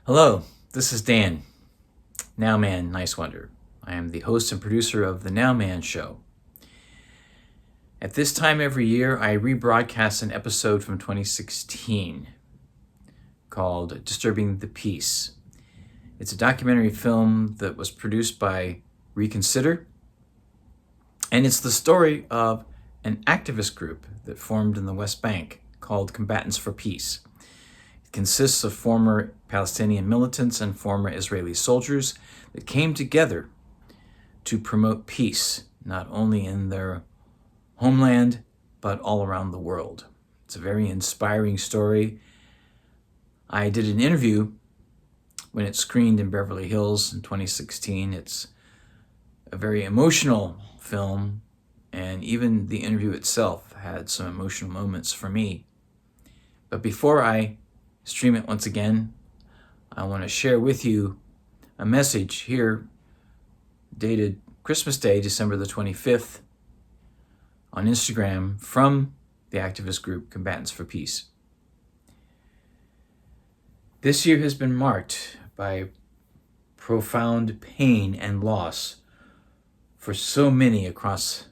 Hello, this is Dan, Nowman Niswander. I am the host and producer of The Nowman Show. At this time every year, I rebroadcast an episode from 2016 called Disturbing the Peace. It's a documentary film that was produced by Reconsider, and it's the story of an activist group that formed in the West Bank called Combatants for Peace. It consists of former Palestinian militants and former Israeli soldiers that came together to promote peace, not only in their homeland, but all around the world. It's a very inspiring story. I did an interview when it screened in Beverly Hills in 2016. It's a very emotional film, and even the interview itself had some emotional moments for me. But before I stream it once again, I want to share with you a message here dated Christmas Day, December the 25th, on Instagram from the activist group Combatants for Peace. This year has been marked by profound pain and loss for so many across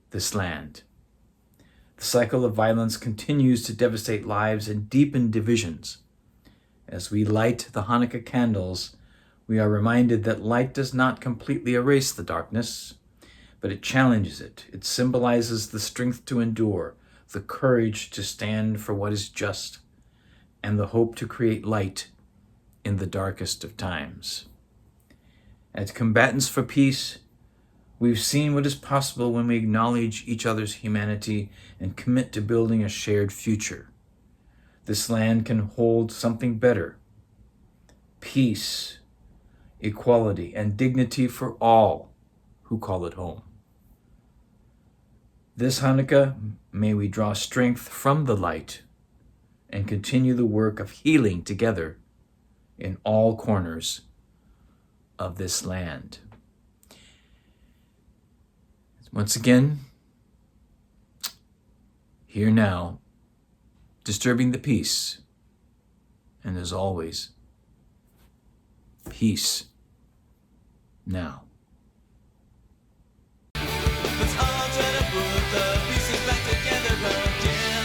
this land. The cycle of violence continues to devastate lives and deepen divisions. As we light the Hanukkah candles, we are reminded that light does not completely erase the darkness, but it challenges it. It symbolizes the strength to endure, the courage to stand for what is just, and the hope to create light in the darkest of times. As Combatants for Peace, we've seen what is possible when we acknowledge each other's humanity and commit to building a shared future. This land can hold something better: peace, equality, and dignity for all who call it home. This Hanukkah, may we draw strength from the light and continue the work of healing together in all corners of this land. Once again, here now, disturbing the peace, and as always, peace now. Let's all try to put the pieces back together again.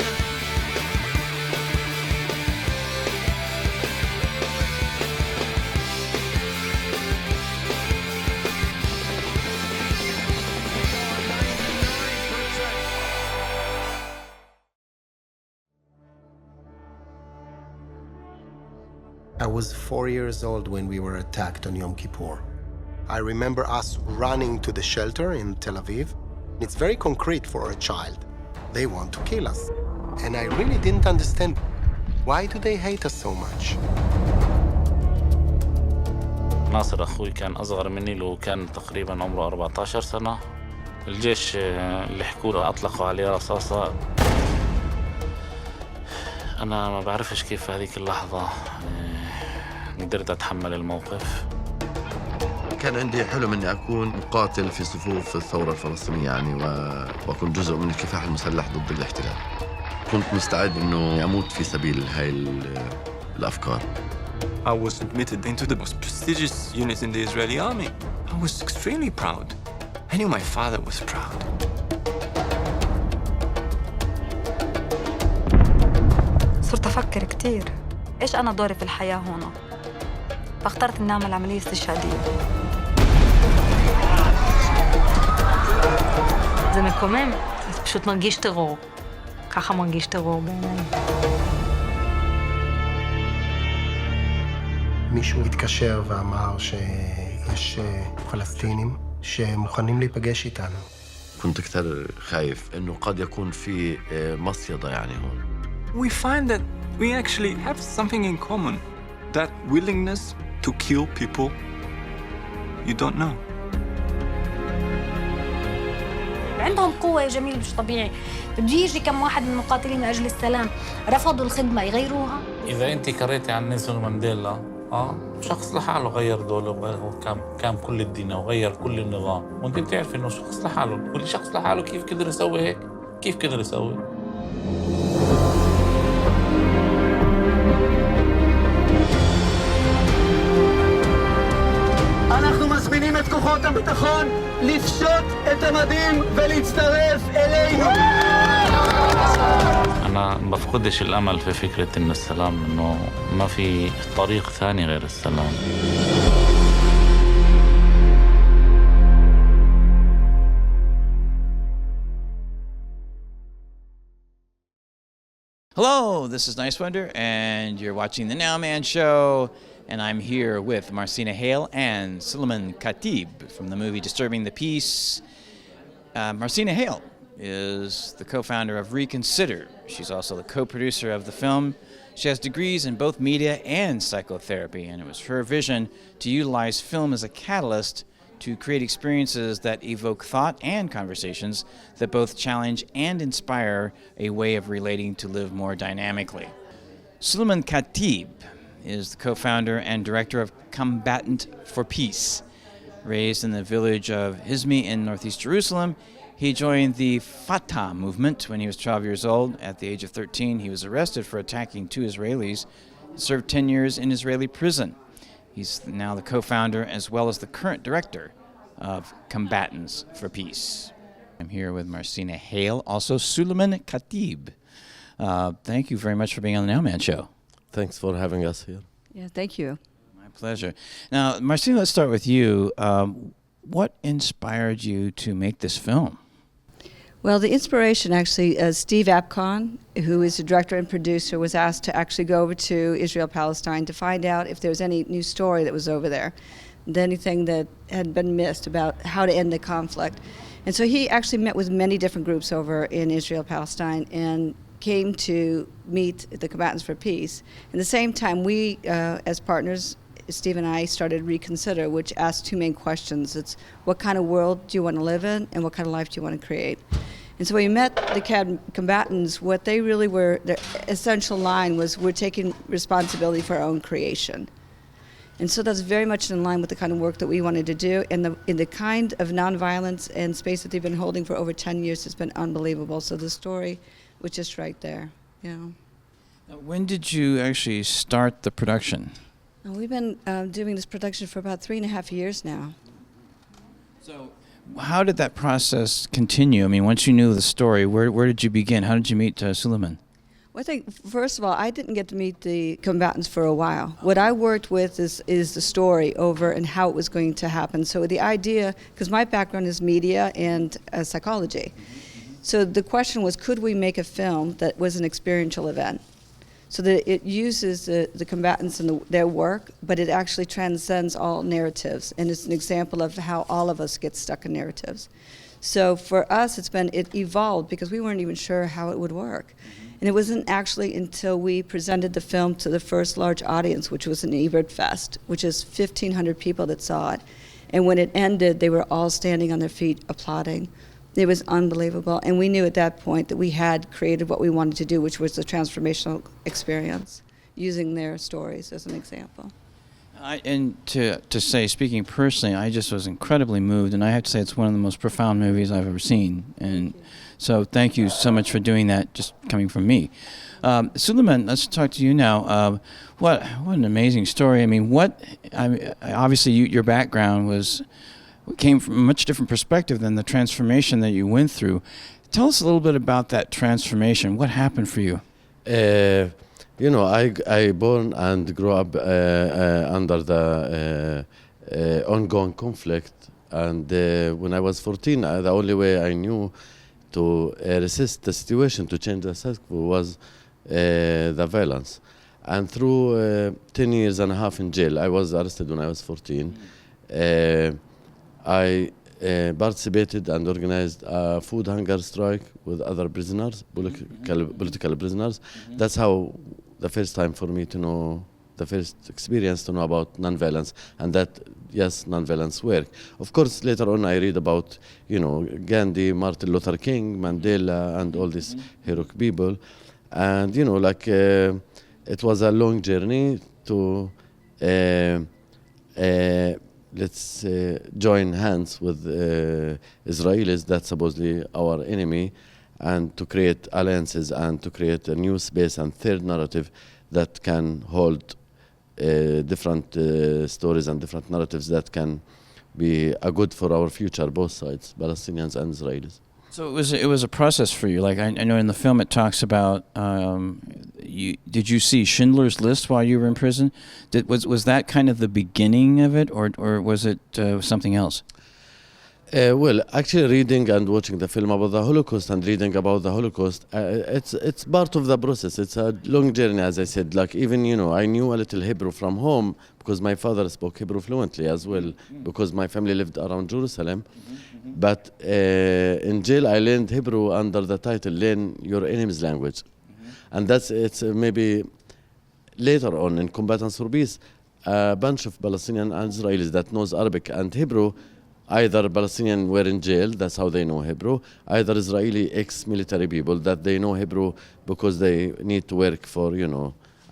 I was 4 years old when we were attacked on Yom Kippur. I remember us running to the shelter in Tel Aviv. It's very concrete for a child. They want to kill us. And I really didn't understand, why do they hate us so much? ناصر أخوي كان أصغر مني، له كان تقريباً عمره 14 سنة. الجيش اللي حكوا أطلقوا عليه رصاصة. أنا ما بعرفش كيف في هذيك اللحظة قدرت أتحمل الموقف. كان عندي حلم إني أكون مقاتل في صفوف الثورة الفلسطينية يعني وأكون جزء من الكفاح المسلح ضد الاحتلال. كنت مستعد إنه أموت في سبيل هاي الأفكار. I was admitted into the most prestigious unit in the Israeli army. I was extremely proud. I knew my father was proud. صرت أفكر كتير إيش أنا دوري في الحياة هنا. فاخترت إني أعمل عملية استشهادية. זה מקומם, זה פשוט מרגיש טרור. ככה מרגיש טרור בעיניי. מישהו התקשר ואמר שיש פלסטינים שמוכנים להיפגש איתנו. كنت كثير خايف إنه قد يكون في مصيدة يعني هون. We find that we actually have something in common. That willingness to kill people you don't know. عندهم قوة يا جميل مش طبيعي. بده يجي كم واحد من المقاتلين من أجل السلام رفضوا الخدمة يغيروها. إذا أنت قريتي عن نيلسون مانديلا شخص لحاله غير دوله كان كل الدين وغير كل النظام، وأنت بتعرف إنه شخص لحاله، كل شخص لحاله كيف قدر يسوي هيك؟ كيف قدر يسوي؟ כוחות הביטחון לפשוט את המדים ולהצטרף אלינו. أنا بفقدش الأمل في فكرة إن السلام إنه ما في طريق ثاني غير السلام. Hello, this is Niswander, and you're watching the Nowman Show, and I'm here with Marcina Hale and Sulaiman el-Khatib from the movie Disturbing the Peace. Marcina Hale is the co-founder of Reconsider. She's also the co-producer of the film. She has degrees in both media and psychotherapy, and it was her vision to utilize film as a catalyst to create experiences that evoke thought and conversations that both challenge and inspire a way of relating to live more dynamically. Sulaiman el-Khatib is the co-founder and director of Combatants For Peace. Raised in the village of Hizmi in northeast Jerusalem, he joined the Fatah movement when he was 12 years old. At the age of 13, he was arrested for attacking two Israelis and served 10 years in Israeli prison. He's now the co-founder as well as the current director of Combatants For Peace. I'm here with Marcina Hale, also Sulaiman el-Khatib. Thank you very much for being on the Nowman Show. Thanks for having us here. Yeah, thank you. My pleasure. Now, Marcina, let's start with you. What inspired you to make this film? Well, the inspiration actually, Steve Apcon, who is the director and producer, was asked to actually go over to Israel, Palestine to find out if there was any new story that was over there, anything that had been missed about how to end the conflict. And so he actually met with many different groups over in Israel, Palestine, and came to meet the Combatants for Peace. At the same time, we, as partners, Steve and I started Reconsider, which asks two main questions. It's what kind of world do you want to live in, and what kind of life do you want to create? And so when we met the combatants, what they really were, their essential line was, we're taking responsibility for our own creation. And so that's very much in line with the kind of work that we wanted to do, and in the kind of nonviolence and space that they've been holding for over 10 years has been unbelievable. So the story was just right there. Yeah. When did you actually start the production? We've been doing this production for about 3.5 years now. So how did that process continue? I mean, once you knew the story, where did you begin? How did you meet Sulaiman? Well, I think, first of all, I didn't get to meet the combatants for a while. What I worked with is the story over and how it was going to happen. So the idea, because my background is media and psychology, so the question was, could we make a film that was an experiential event? So that it uses the combatants and their work, but it actually transcends all narratives. And it's an example of how all of us get stuck in narratives. So for us, it evolved because we weren't even sure how it would work. And it wasn't actually until we presented the film to the first large audience, which was an Ebert Fest, which is 1,500 people that saw it. And when it ended, they were all standing on their feet applauding. It was unbelievable, and we knew at that point that we had created what we wanted to do, which was the transformational experience, using their stories as an example. And to say, speaking personally, I just was incredibly moved, and I have to say it's one of the most profound movies I've ever seen. And so thank you so much for doing that, just coming from me. Sulaiman, let's talk to you now. What an amazing story. I mean, obviously your background came from a much different perspective than the transformation that you went through. Tell us a little bit about that transformation. What happened for you? I born and grew up under the ongoing conflict, and when I was 14, the only way I knew to resist the situation, to change the cycle, was the violence. And through 10 years and a half in jail, I was arrested when I was 14. I participated and organized a food hunger strike with other prisoners, political prisoners. That's how the first time for me to know, the first experience to know about nonviolence, and that, yes, nonviolence work. Of course, later on I read about, Gandhi, Martin Luther King, Mandela, and all these heroic people. And, it was a long journey to let's join hands with Israelis, that's supposedly our enemy, and to create alliances and to create a new space and third narrative that can hold different stories and different narratives that can be a good for our future, both sides, Palestinians and Israelis. So it was a process for you. Like I know in the film it talks about did you see Schindler's List while you were in prison? Was that kind of the beginning of it, or was it something else? Well, actually, reading and watching the film about the Holocaust and reading about the Holocaust, it's part of the process. It's a long journey, as I said. Like even I knew a little Hebrew from home because my father spoke Hebrew fluently as well, because my family lived around Jerusalem. But in jail, I learned Hebrew under the title "Learn Your Enemy's Language," and it's maybe later on in Combatants For Peace, a bunch of Palestinian and Israelis that knows Arabic and Hebrew. Either Palestinian were in jail, that's how they know Hebrew. Either Israeli ex-military people that they know Hebrew because they need to work for,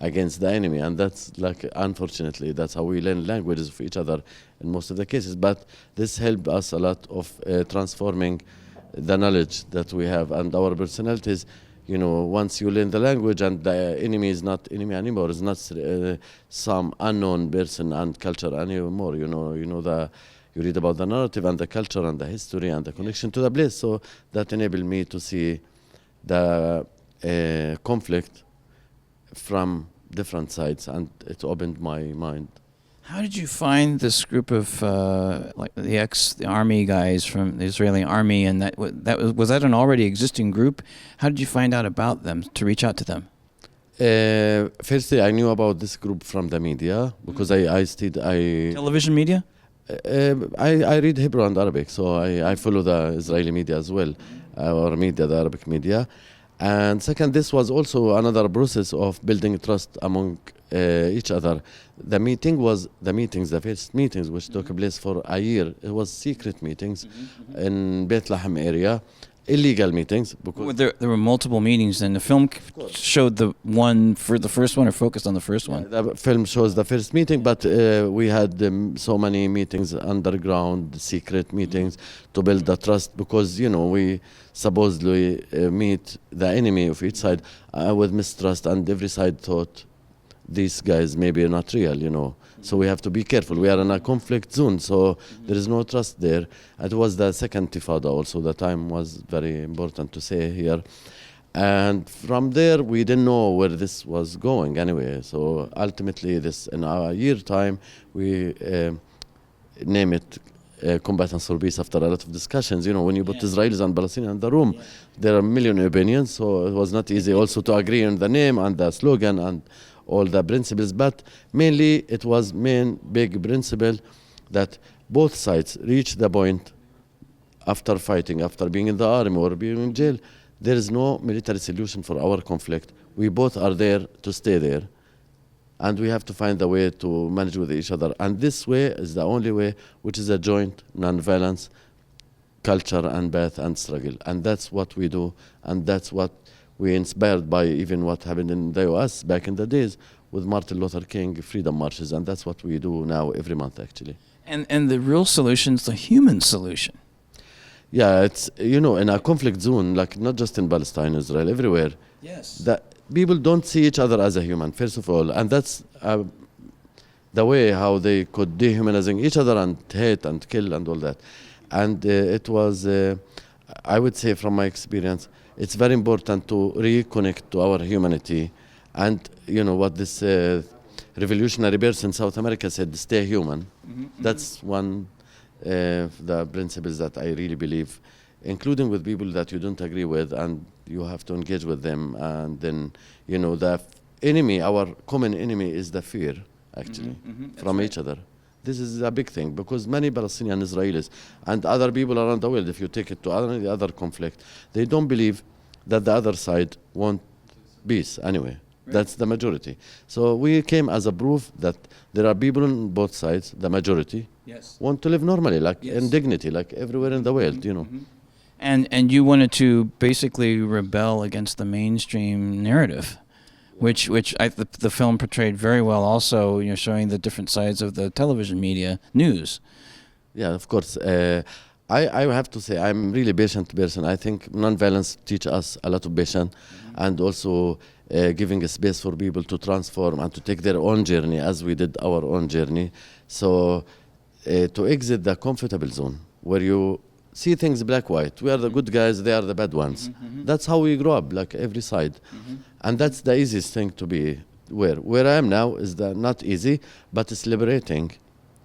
against the enemy. And that's unfortunately, that's how we learn languages of each other in most of the cases. But this helped us a lot of transforming the knowledge that we have and our personalities. Once you learn the language and the enemy is not enemy anymore, it's not some unknown person and culture anymore. You read about the narrative and the culture and the history and the connection to the place. So that enabled me to see the conflict from different sides, and it opened my mind. How did you find this group of the army guys from the Israeli army, and was that an already existing group? How did you find out about them to reach out to them? Firstly, I knew about this group from the media because I studied television media. I read Hebrew and Arabic, so I follow the Israeli media as well, or media, the Arabic media. And second, this was also another process of building trust among each other. The first meetings, which took place for a year, it was secret meetings in Bethlehem area. Illegal meetings. Because there were multiple meetings, and the film showed the one for the first one, or focused on the first one. The film shows the first meeting, but we had so many meetings underground, secret meetings to build the trust, because we supposedly meet the enemy of each side with mistrust, and every side thought these guys maybe are not real, So we have to be careful. We are in a conflict zone, so there is no trust there. It was the second Tifada also. The time was very important to say here. And from there, we didn't know where this was going anyway. So ultimately, in our year time, we name it Combatants For Peace after a lot of discussions. When you put Israelis and Palestinians in the room, there are a million opinions, so it was not easy also to agree on the name and the slogan and all the principles, but mainly it was big principle that both sides reach the point after fighting, after being in the army or being in jail. There is no military solution for our conflict. We both are there to stay there, and we have to find a way to manage with each other. And this way is the only way, which is a joint non-violence culture and path and struggle. And that's what we do, and that's what we inspired by even what happened in the US back in the days with Martin Luther King freedom marches, and that's what we do now every month actually. And the real solution is the human solution. Yeah, it's in a conflict zone, like not just in Palestine, Israel, everywhere. Yes. That people don't see each other as a human, first of all, and that's the way how they could dehumanizing each other and hate and kill and all that. And it was, I would say from my experience, it's very important to reconnect to our humanity. And what this revolutionary person in South America said, stay human. That's one of the principles that I really believe, including with people that you don't agree with, and you have to engage with them. And then, the enemy, our common enemy is the fear, actually, from each other. This is a big thing, because many Palestinian Israelis and other people around the world, if you take it to the other conflict, they don't believe that the other side want peace anyway. Right. That's the majority. So we came as a proof that there are people on both sides, the majority, want to live normally, like in dignity, like everywhere in the world, And you wanted to basically rebel against the mainstream narrative, which the film portrayed very well also, showing the different sides of the television media news. Yeah, of course. I have to say I'm really patient person. I think non-violence teach us a lot of patience, and also giving a space for people to transform and to take their own journey as we did our own journey. So to exit the comfortable zone where you see things black-white. We are the good guys, they are the bad ones. That's how we grow up, like every side. And that's the easiest thing to be where I am now is not easy, but it's liberating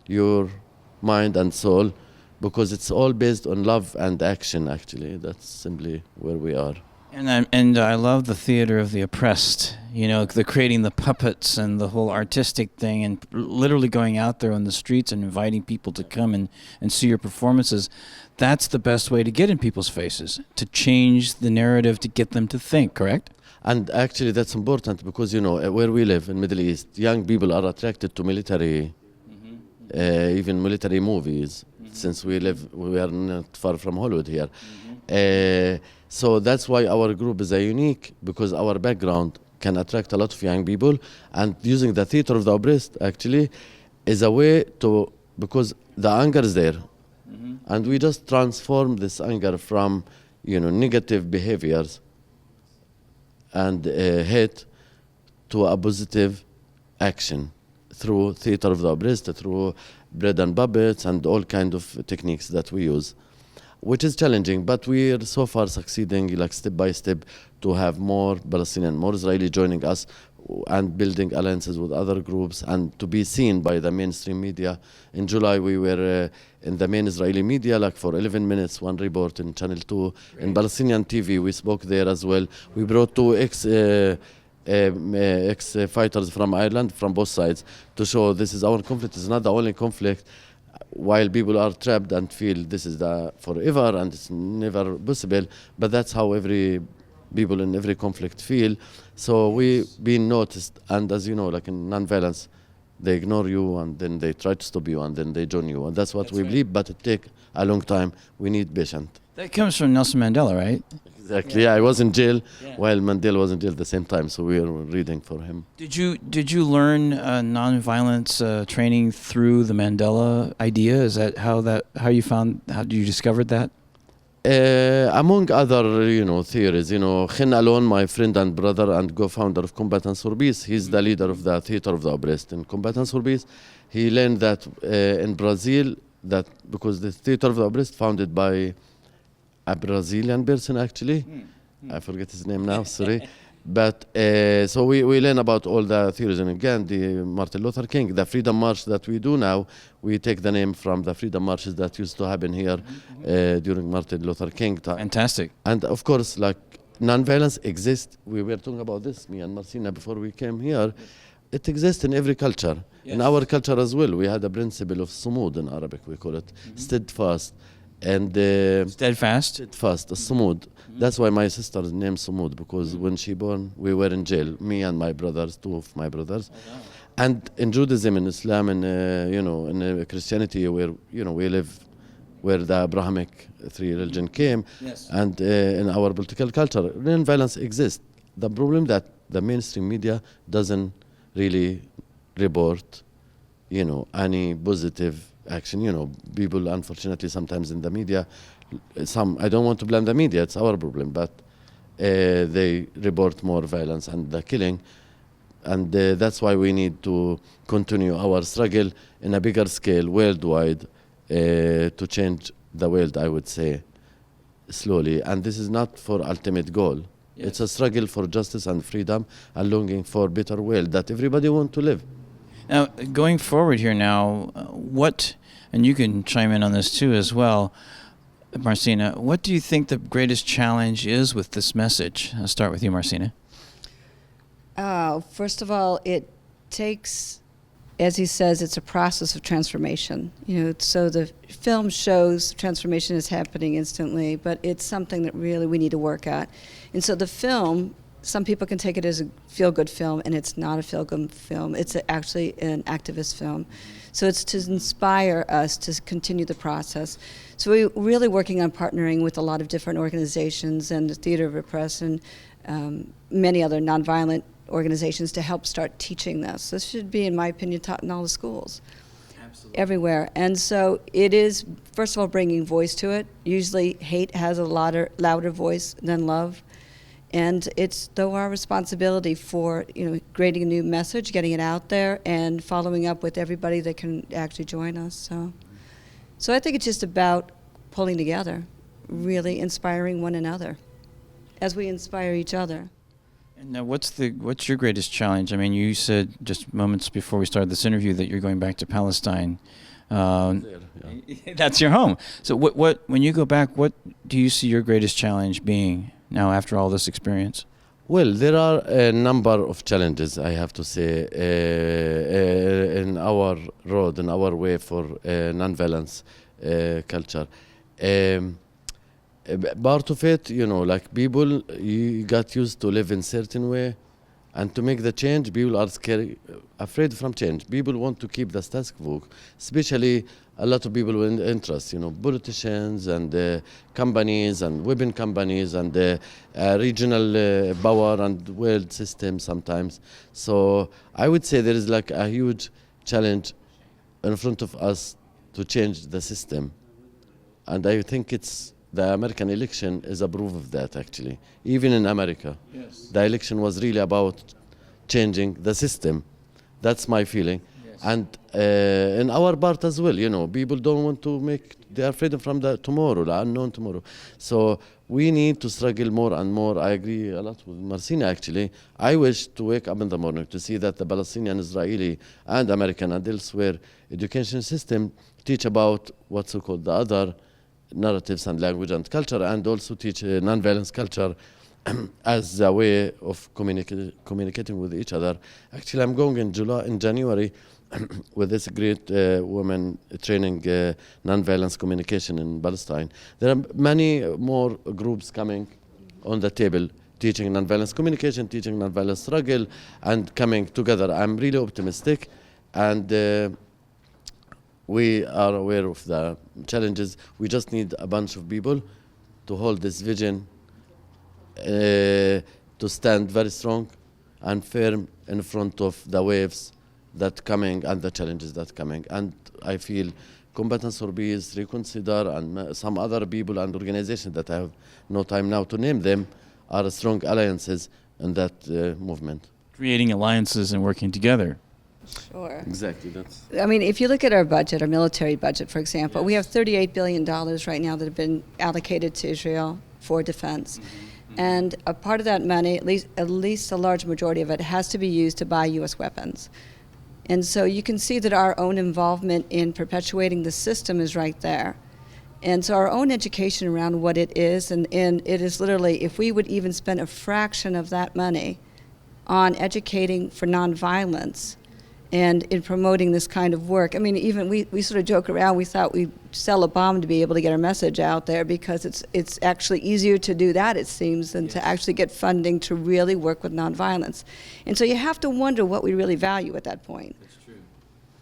your mind and soul because it's all based on love and action, actually. That's simply where we are. And I love the theater of the oppressed, you know, the creating the puppets and the whole artistic thing and literally going out there on the streets and inviting people to come and see your performances. That's the best way to get in people's faces, to change the narrative, to get them to think, correct? And actually that's important because, you know, where we live in Middle East, young people are attracted to military, even military movies, since we are not far from Hollywood here. So that's why our group is unique, because our background can attract a lot of young people, and using the theater of the oppressed actually is a way to, because the anger is there, and we just transform this anger from, you know, negative behaviors and hate to a positive action through theater of the oppressed, through bread and puppets and all kind of techniques that we use, which is challenging, but we're so far succeeding, like step by step, to have more Palestinian, more Israeli joining us and building alliances with other groups and to be seen by the mainstream media. In July, we were in the main Israeli media, like for 11 minutes, one report in Channel 2. Great. In Palestinian TV, we spoke there as well. We brought two ex-fighters from Ireland, from both sides, to show this is our conflict. It's not the only conflict. While people are trapped and feel this is the forever and it's never possible, but that's how every people in every conflict feel. So we been noticed, and as you know, like in non-violence, they ignore you and then they try to stop you and then they join you, and that's what we believe. But it takes a long time. We need patience. That comes from Nelson Mandela, right? Exactly. Yeah, I was in jail while Mandela was in jail at the same time, so we were reading for him. Did you learn non-violence training through the Mandela idea? Is that how you discovered that? Among other, you know, theories, you know, Khin Alon, my friend and brother and co-founder of Combatants For Peace, he's the leader of the theater of the oppressed in Combatants For Peace. He learned that in Brazil, that because the theater of the oppressed founded by a Brazilian person, actually. I forget his name now, sorry. But so we learn about all the theories, and again, the Martin Luther King, the Freedom March that we do now, we take the name from the Freedom Marches that used to happen here during Martin Luther King time. Fantastic. And of course, like, non-violence exists. We were talking about this, me and Marcina, before we came here. It exists in every culture. Yes. In our culture as well, we had a principle of sumud in Arabic, we call it, steadfast. And steadfast, Sumud. That's why my sister's name Sumud, because when she born, we were in jail, me and my brothers, two of my brothers. And in Judaism, in Islam, and you know, in Christianity, where, you know, we live, where the Abrahamic three religion came, and in our political culture, non-violence exists. The problem that the mainstream media doesn't really report, you know, any positive action. You know, people, unfortunately, sometimes in the media, I don't want to blame the media, it's our problem, but they report more violence and the killing, and that's why we need to continue our struggle in a bigger scale, worldwide, to change the world, I would say, slowly. And this is not for ultimate goal. Yes. It's a struggle for justice and freedom and longing for better world that everybody wants to live. Now, going forward here now, and you can chime in on this too as well, Marcina, what do you think the greatest challenge is with this message? I'll start with you, Marcina. First of all, it takes, as he says, it's a process of transformation. You know, so the film shows transformation is happening instantly, but it's something that really we need to work at. And so the film, some people can take it as a feel-good film, and it's not a feel-good film. It's actually an activist film. So it's to inspire us to continue the process. So we're really working on partnering with a lot of different organizations and the Theater of Press and many other nonviolent organizations to help start teaching this. This should be, in my opinion, taught in all the schools. Absolutely. Everywhere. And so it is, first of all, bringing voice to it. Usually hate has a louder voice than love. And it's, though, our responsibility for, you know, creating a new message, getting it out there, and following up with everybody that can actually join us. So So I think it's just about pulling together, really inspiring one another as we inspire each other. And now, what's your greatest challenge? I mean, you said just moments before we started this interview that you're going back to Palestine. That's your home. So what when you go back, what do you see your greatest challenge being now after all this experience? Well, there are a number of challenges, I have to say, in our road, in our way for nonviolence culture. Part of it, like people, you got used to live in certain way, and to make the change, people are afraid from change. People want to keep the status quo, especially a lot of people with interest, politicians and companies and weapon companies and regional power and world system sometimes. So I would say there is like a huge challenge in front of us to change the system. And I think the American election is a proof of that, actually. Even in America, yes. The election was really about changing the system. That's my feeling. Yes. And in our part as well, people don't want to they are afraid from the tomorrow, the unknown tomorrow. So we need to struggle more and more. I agree a lot with Marcina, actually. I wish to wake up in the morning to see that the Palestinian, Israeli, and American and elsewhere education system teach about what's so-called the other narratives and language and culture, and also teach nonviolence culture as a way of communicating with each other. Actually, I'm going in January with this great woman training nonviolence communication in Palestine. There are many more groups coming on the table, teaching nonviolence communication, teaching nonviolence struggle, and coming together. I'm really optimistic, and we are aware of the challenges. We just need a bunch of people to hold this vision, to stand very strong and firm in front of the waves that coming and the challenges that coming. And I feel Combatants for Peace, Reconsider, and some other people and organizations that I have no time now to name them are strong alliances in that movement. Creating alliances and working together. Sure. Exactly. I mean, if you look at our budget, our military budget, for example, yes. We have $38 billion right now that have been allocated to Israel for defense. Mm-hmm. And a part of that money, at least a large majority of it, has to be used to buy U.S. weapons. And so you can see that our own involvement in perpetuating the system is right there. And so our own education around what it is, and it is literally, if we would even spend a fraction of that money on educating for nonviolence, and in promoting this kind of work. I mean, even we sort of joke around, we thought we'd sell a bomb to be able to get our message out there, because it's actually easier to do that, it seems, than to actually get funding to really work with nonviolence. And so you have to wonder what we really value at that point. That's true.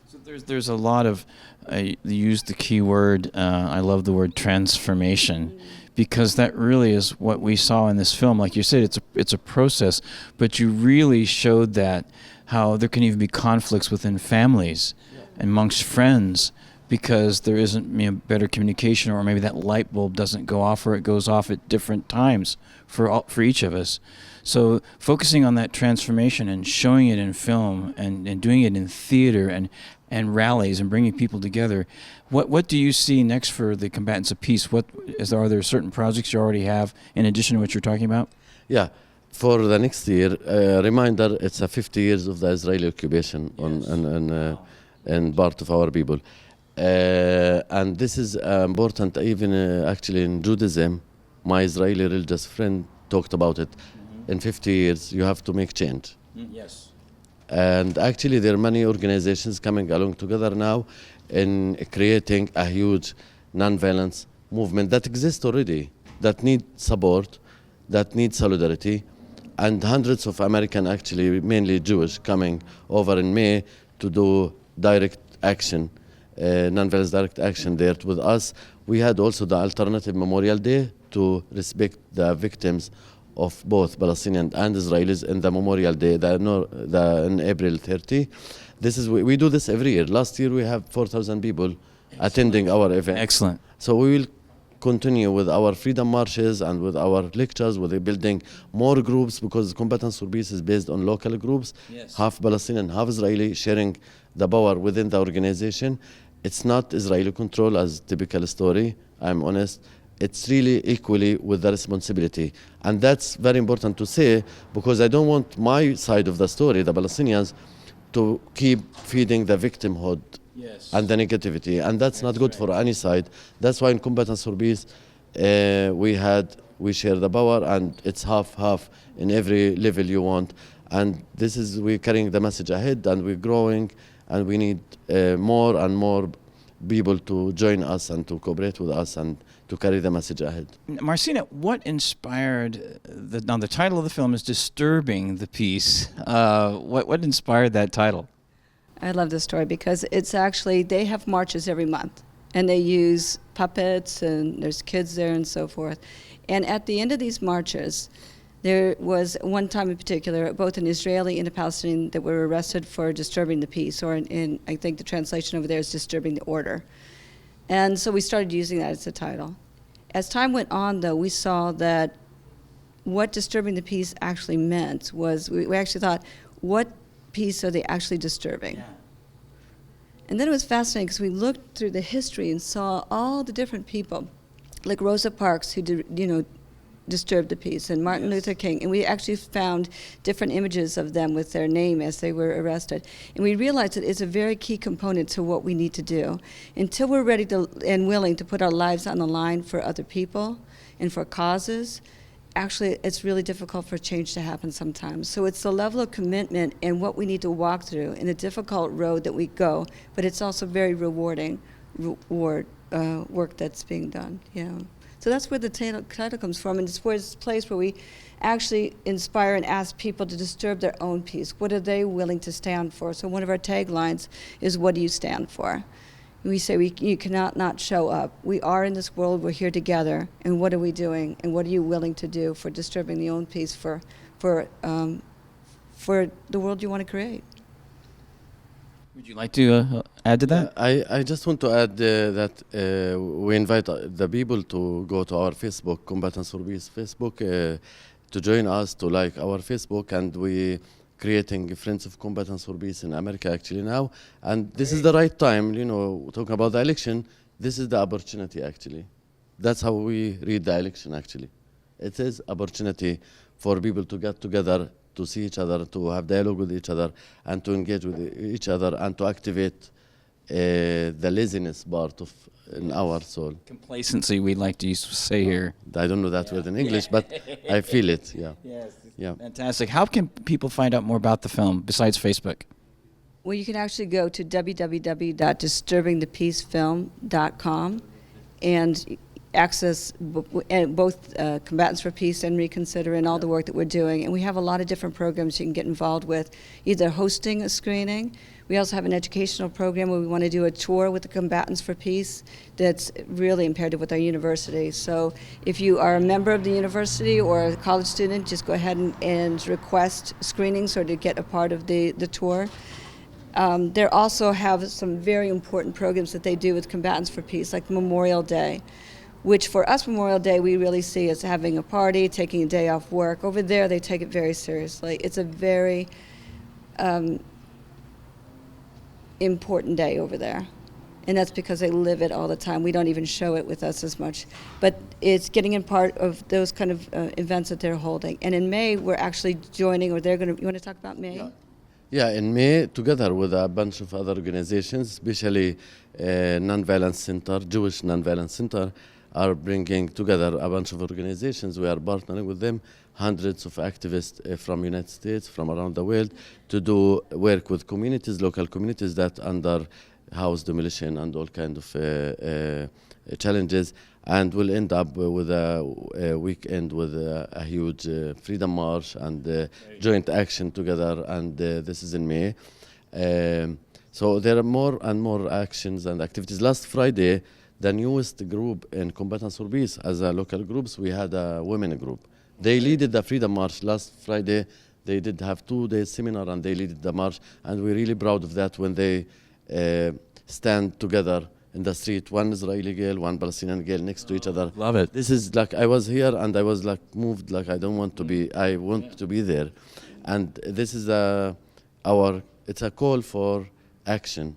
So there's a lot of, you used the key word, I love the word transformation, because that really is what we saw in this film. Like you said, it's a process, but you really showed that how there can even be conflicts within families, amongst friends, because there isn't better communication, or maybe that light bulb doesn't go off, or it goes off at different times for each of us. So focusing on that transformation and showing it in film and doing it in theater and rallies and bringing people together, what do you see next for the Combatants of Peace? Are there certain projects you already have in addition to what you're talking about? Yeah. For the next year, reminder, it's 50 years of the Israeli occupation on part of our people. And this is important even actually in Judaism. My Israeli religious friend talked about it. In 50 years, you have to make change. Yes. And actually, there are many organizations coming along together now in creating a huge nonviolence movement that exists already, that needs support, that needs solidarity. And hundreds of American, actually mainly Jewish, coming over in May to do direct action, nonviolence direct action there with us. We had also the alternative Memorial Day to respect the victims of both Palestinian and Israelis in the Memorial Day, in April 30. We do this every year. Last year we have 4,000 people attending our event. Excellent. So we will continue with our freedom marches and with our lectures, with building more groups, because Combatants for Peace is based on local groups, yes. Half Palestinian, half Israeli, sharing the power within the organization. It's not Israeli control as typical story, I'm honest. It's really equally with the responsibility. And that's very important to say, because I don't want my side of the story, the Palestinians, to keep feeding the victimhood and the negativity. And that's not good for any side. That's why in Combatants for Peace, we share the power, and it's half in every level you want. And this is, we're carrying the message ahead, and we're growing, and we need more and more people to join us and to cooperate with us and to carry the message ahead. Marcina, what inspired, now the title of the film is Disturbing the Peace. What inspired that title? I love this story because it's actually, they have marches every month, and they use puppets, and there's kids there and so forth. And at the end of these marches, there was one time in particular, both an Israeli and a Palestinian that were arrested for disturbing the peace, or in I think the translation over there is disturbing the order. And so we started using that as the title. As time went on, though, we saw that what disturbing the peace actually meant was, we actually thought, what peace are they actually disturbing? Yeah. And then it was fascinating because we looked through the history and saw all the different people, like Rosa Parks, who disturbed the peace, and Martin Luther King, and we actually found different images of them with their name as they were arrested. And we realized that it's a very key component to what we need to do. Until we're ready to and willing to put our lives on the line for other people and for causes, actually it's really difficult for change to happen sometimes. So it's the level of commitment and what we need to walk through in a difficult road that we go, but it's also very rewarding work that's being done. Yeah. So that's where the title comes from, and it's where it's a place where we actually inspire and ask people to disturb their own peace. What are they willing to stand for? So one of our taglines is, what do you stand for? We say you cannot not show up. We are in this world, we're here together, and what are we doing? And what are you willing to do for disturbing the own peace, for the world you want to create? Would you like to add to that? I just want to add that we invite the people to go to our Facebook, Combatants for Peace Facebook, to join us, to like our Facebook, and we creating Friends of Combatants for Peace in America actually now. And this is the right time, talking about the election, this is the opportunity actually. That's how we read the election actually. It is opportunity for people to get together, to see each other, to have dialogue with each other, and to engage with each other, and to activate the laziness part of in our soul. Complacency, we'd like to say here. I don't know that word in English, but I feel it, yeah. Yes, yeah. Fantastic. How can people find out more about the film besides Facebook? Well, you can actually go to www.disturbingthepeacefilm.com and access both Combatants for Peace and Reconsider and all the work that we're doing. And we have a lot of different programs you can get involved with, either hosting a screening. We also have an educational program where we want to do a tour with the Combatants for Peace that's really imperative with our university. So if you are a member of the university or a college student, just go ahead and request screenings or to get a part of the tour. They also have some very important programs that they do with Combatants for Peace, like Memorial Day, which for us, Memorial Day, we really see as having a party, taking a day off work. Over there, they take it very seriously. It's a very important day over there. And that's because they live it all the time. We don't even show it with us as much. But it's getting in part of those kind of events that they're holding. And in May, we're actually joining, or they're going to, you want to talk about May? Yeah, in May, together with a bunch of other organizations, especially Nonviolence Center, Jewish Nonviolence Center, are bringing together a bunch of organizations. We are partnering with them, hundreds of activists from United States, from around the world, to do work with communities, local communities that under house demolition and all kind of challenges, and we'll end up with a weekend with a huge freedom march and joint action together, and this is in May. So there are more and more actions and activities. Last Friday, the newest group in Combatants for Peace, as a local groups, we had a women group. They leaded the Freedom March last Friday. They did have 2-day seminar and they leaded the march, and we're really proud of that when they stand together in the street, one Israeli girl, one Palestinian girl next to each other. Love it. This is like, I was here and I was like moved, like I want to be there. And this is it's a call for action.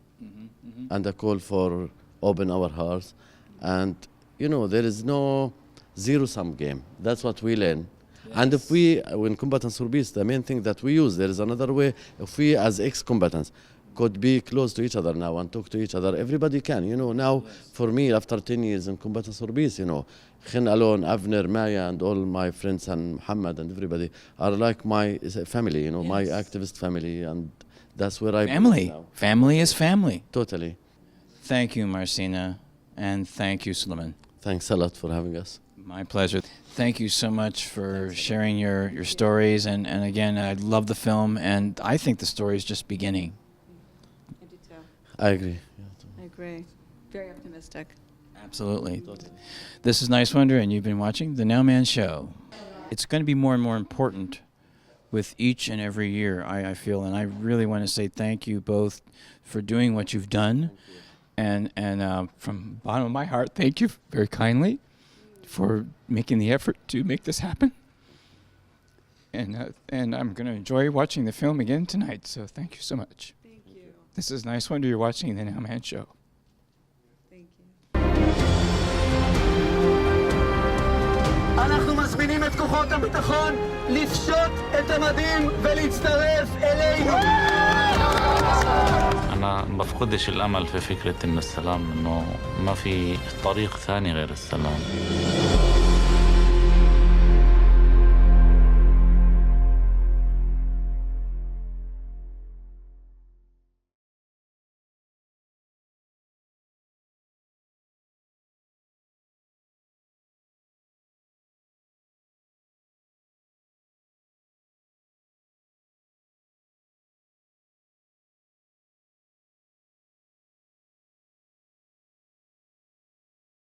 and a call for open our hearts. And, you know, there is no zero-sum game. That's what we learn. Yes. And if we, when Combatants for Peace, the main thing that we use, there is another way. If we, as ex-combatants, could be close to each other now and talk to each other, everybody can. You know, now, for me, after 10 years in Combatants for Peace, you know, Khin alone, Avner, Maya, and all my friends, and Muhammad, and everybody are like my family, you know, my activist family, and that's where I family. Now. Family is family. Totally. Thank you, Marcina, and thank you, Sulaiman. Thanks a lot for having us. My pleasure. Thank you so much for sharing your stories, and again, I love the film, and I think the story is just beginning. I do too. I agree. I agree. Very optimistic. Absolutely. This is Niswander, and you've been watching The Nowman Show. It's going to be more and more important with each and every year, I feel, and I really want to say thank you both for doing what you've done, and from the bottom of my heart, thank you very kindly for making the effort to make this happen. And I'm going to enjoy watching the film again tonight, so thank you so much. Thank you. This is Niswander, you're watching The Nowman Show. אנחנו מזמינים את כוחות הביטחון לפשוט את המדים ולהצטרף אלינו. أنا بفقدش الأمل في فكرة إن السلام إنه ما في طريق ثاني غير السلام.